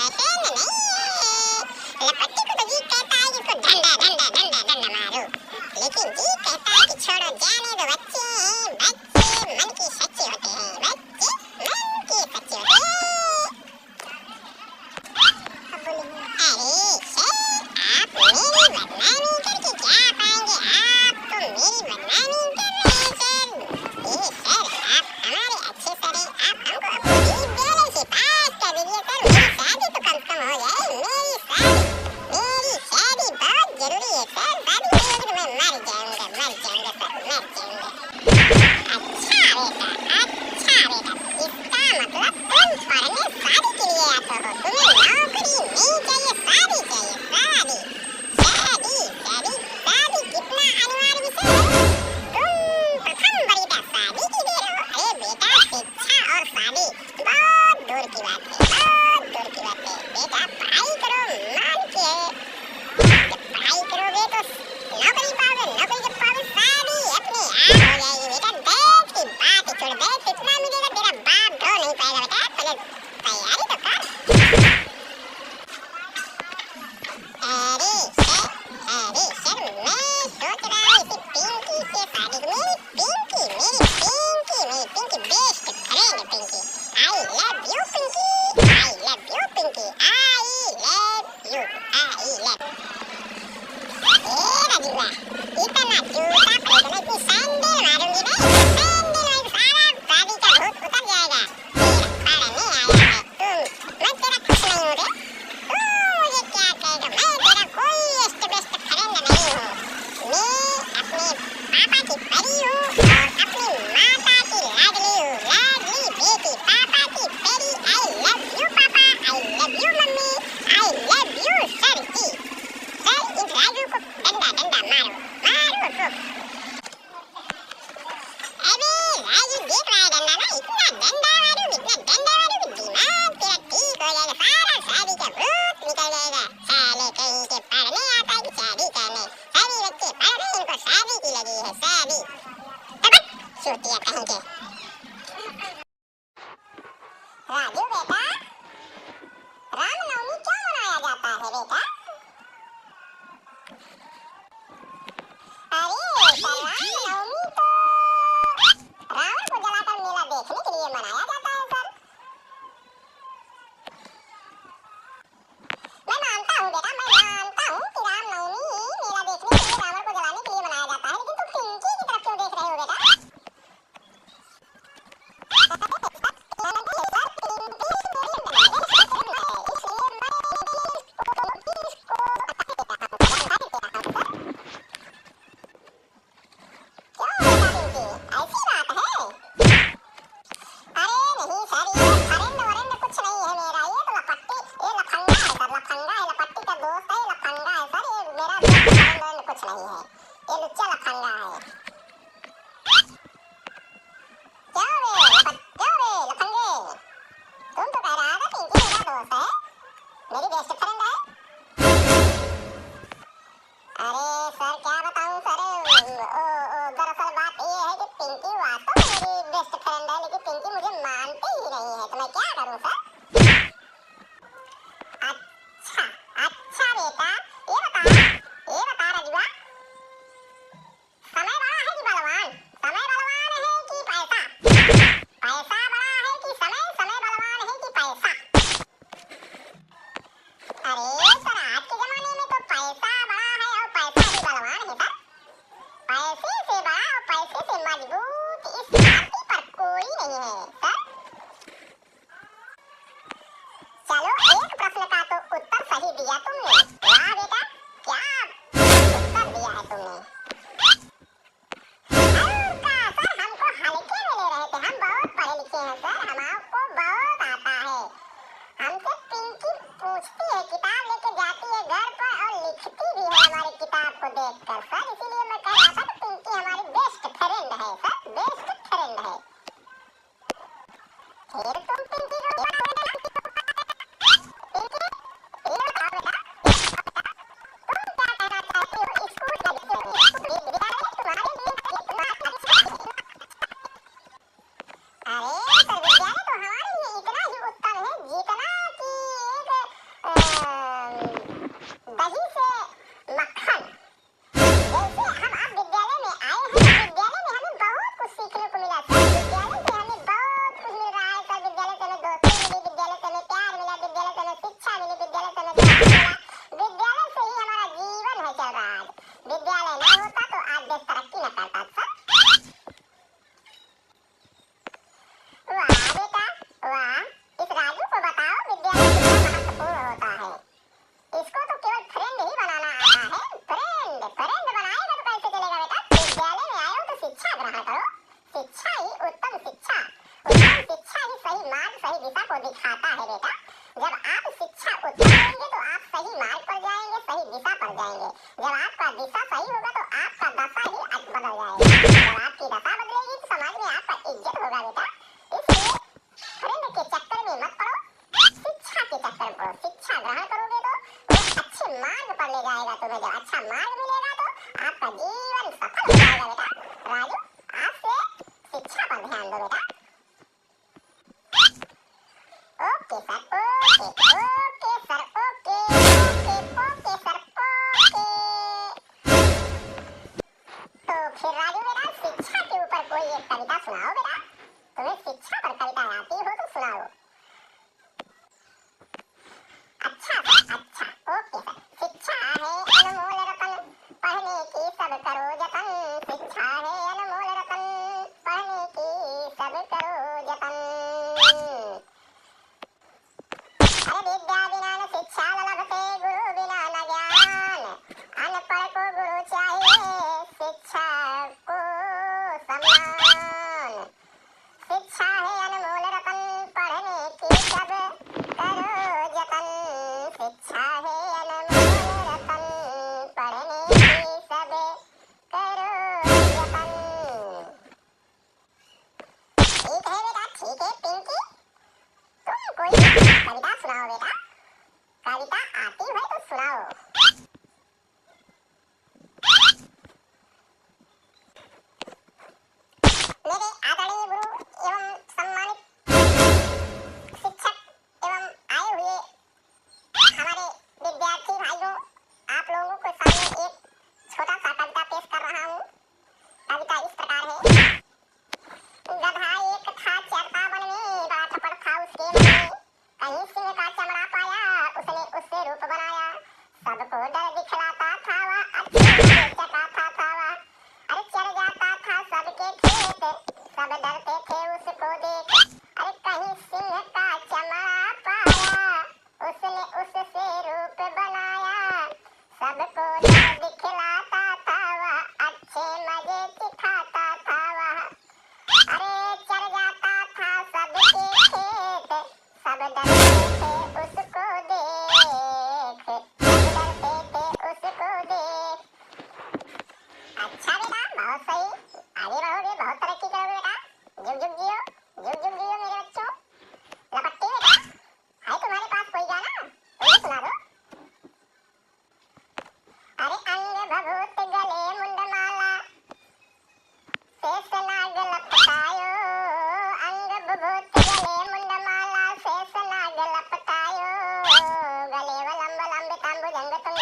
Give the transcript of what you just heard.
Fashion नहीं है। लपट्टी को तो जी कहता है इसको डंडा डंडा डंडा डंडा मारो, लेकिन जी कहता है कि छोड़ो जाने दो, बच्चे हैं बच्चे मन के सच्चे होते हैं, बच्चे मन के सच्चे होते हैं। अरे सर आप मेरी बदनामी करके क्या पाएंगे, आप तो मेरी बदनामी कर रहे हैं सर। ये सर आप हमारे अच्छे सर हैं, आप हमको अपनी विद्यालय से पास कर दीजिए सर, मेरी शादी तो कम से कम हो जाए। मेरी शादी बहुत जरूरी है सर, शादी नहीं होगी तो मैं मर जाऊंगा सर, मर जाऊंगा। अच्छा बेटा, इसका मतलब तुम पढ़ने शादी के लिए आते हो, तुम्हें नौकरी नहीं चाहिए, शादी चाहिए, शादी शादी शादी शादी कितना अनिवार्य विषय है। तुम प्रथम वरीयता शादी की दे रहे हो। अरे बेटा शिक्षा और शादी बहुत दूर की बात है, बहुत दूर की बात है। बेटा पढ़ाई करो, मान के जब पढ़ाई करोगे तो नौकरी पाओगे, नौकरी जब पाओगे शादी अपने आप हो जाएगी। बेटा दहेज की बात छोड़, दहेज कितना मिलेगा तेरा बाप ढो नहीं पाएगा बेटा, पहले तैयारी तो कर। अरे सर मैं सोच रहा हूँ इसी पिंकी से शादी को, मेरी Pinky best friend Pinky, I love you Pinky, I love you Pinky, I love you, I love. ए राजीवा इतना जूता खरीदना, इतनी सैंडल मारूंगी ना, सैंडल सारा शादी का भूत उतर जाएगा। तेरा पढ़ने आया है तुम, मैं तेरा कुछ नहीं हूँ रे, तू मुझे क्या कहेगा, मैं तेरा कोई एस्ट बेस्ट फ्रेंड नहीं हूँ। मैं अपने पापा की परी हूँ और अपनी माता की लाडली हूँ, लाडली बेटी, पापा की परी। आई love you papa, I love you mummy, I love you sir ji. Sir इन राजू को डंडा डंडा मारो, मारो खूब। अबे राजू देख रहा है डंडा ना, इतना डंडा मारूंगी, इतना डंडा मारूंगी, दिमाग तेरा ठीक हो जाएगा, सारा शादी का भूत निकल जाएगा। साले कहीं के पढ़ने आता है कि शादी करने, सभी बच्चे पढ़ रहे हैं, इनको शादी की लगी है, शादी। चूतिया कहीं के। राजू बेटा रामनवमी क्यों मनाया जाता है बेटा? अरे रामनवमी तो रावण को जलाकर मेला देखने के लिए मनाया जाता है सर। मैं मानता हूँ बेटा, मैं मानता हूँ कि रामनवमी मेला देखने के लिए, रावण को जलाने के लिए मनाया जाता है, लेकिन तुम पिंकी की तरफ क्यों देख रहे हो बेटा? मेरी बेस्ट फ्रेंड है। अरे सर क्या बताऊं सर, दरअसल बात ये है कि पिंकी वास्तव में मेरी बेस्ट फ्रेंड है, लेकिन पिंकी मुझे मानती ही नहीं है, तो मैं क्या करूं सर? अच्छा अच्छा बेटा ये बता रजुआ, समय बड़ा है कि बलवान, समय बलवान है कि पैसा, पैसा बड़ा है कि समय, समय बलवान है कि पैसा? अरे सर आज के जमाने में तो पैसा बड़ा है और पैसा भी बलवान है सर। पैसे से बड़ा और पैसे से मजबूत इस धरती पर कोई नहीं है सर। चलो एक प्रश्न का तो उत्तर सही दिया तुमने, वाह बेटा क्या उत्तर दिया है तुमने। हल्का सर हमको हल्के में ले रहे थे, हम बहुत पढ़े लिखे हैं सर, हमको बहुत आता है। हमसे पिंकी पूछती है, किताब लेके जाती है घर पर और लिखती भी है हमारी किताब को देखकर सर, इसीलिए मैं कह रहा था कि पिंकी हमारी बेस्ट फ्रेंड है सर, बेस्ट फ्रेंड है। फिर तुम पिंकी को क्या सही मार्ग पर जाएंगे, सही दिशा पर जाएंगे। जब आपका दिशा सही होगा तो आपका दशा ही बदल जाएगा। जब आपकी दशा बदलेगी तो समाज में आपका इज्जत होगा बेटा। इसलिए फ्रेंड के चक्कर में मत पड़ो, शिक्षा के चक्कर में पड़ो। शिक्षा ग्रहण करोगे तो वो अच्छे मार्ग पर ले जाएगा तुम्हें। जब अच्छा मार्ग मिलेगा तो आपका जीवन सफल हो जाएगा बेटा। राजू, आज से शिक्षा पर ध्यान दो बेटा। Okay sir, okay okay sir, okay okay okay sir, okay. तो फिर राजू बेटा, शिक्षा के ऊपर कोई एक कविता सुनाओ बेटा। तुम्हें शिक्षा पर कविता आती हो तो सुनाओ। अच्छा सर, अच्छा, ओके सर। शिक्षा है अनमोल रतन, पढ़ने की सब करो जतन। शिक्षा है अनमोल रतन, पढ़ने की सब करो जतन। अरे विद्या बिना न शिक्षा लभते, गुरु बिना न ज्ञान। अनपढ़ को गुरु चाहिए, शिक्षा को सम्मान। शिक्षा है अनमोल रतन, पढ़ने की सब करो जतन। शिक्षा है अनमोल रतन, पढ़ने की सब करो जतन। ठीक है बेटा, ठीक है पिंकी, तुम कोई कविता सुनाओ बेटा। कविता आती है तो सुनाओ। मेरे आदरणीय गुरु एवं सम्मानित शिक्षक एवं आए हुए हमारे विद्यार्थी भाइयों, आप लोगों के सामने एक छोटा सा कविता पेश कर रहा हूँ। कविता इस प्रकार है। गधा एक था चरता वन में, बड़ा चपड़ था उसके मन में। कहीं सिंह का चमड़ा पाया, उसने उससे रूप बनाया। सबको डर दिखलाता था वह, अच्छे मजे चटाता था वह। अरे चर जाता था सबके खेत, सब डरते थे उसको देख। अरे कहीं सिंह का चमड़ा पाया, उसने उससे रूप बनाया। सबको डर दिखलाता था वह, अच्छे मजे चिखाता था वह। अरे चर जाता था सबके खेत, सब डरते थे उसको देख। सब डरते थे उसको देख। अच्छा बेटा, बहुत सही, आगे बढ़ोगे, बहुत तरक्की करोगे बेटा। जुग जुग जियो, जुग जुग जियो मेरे बच्चों। लपट्टी बेटा, है तुम्हारे पास कोई गाना? मुझे सुना दो। अरे अंग भभूत गले मुंड माला, शेष नाग लपटायो। अंग भभूत गले मुंड माला, शेष नाग लपटायो। गले वलंब लंबितांबुजंग तुंग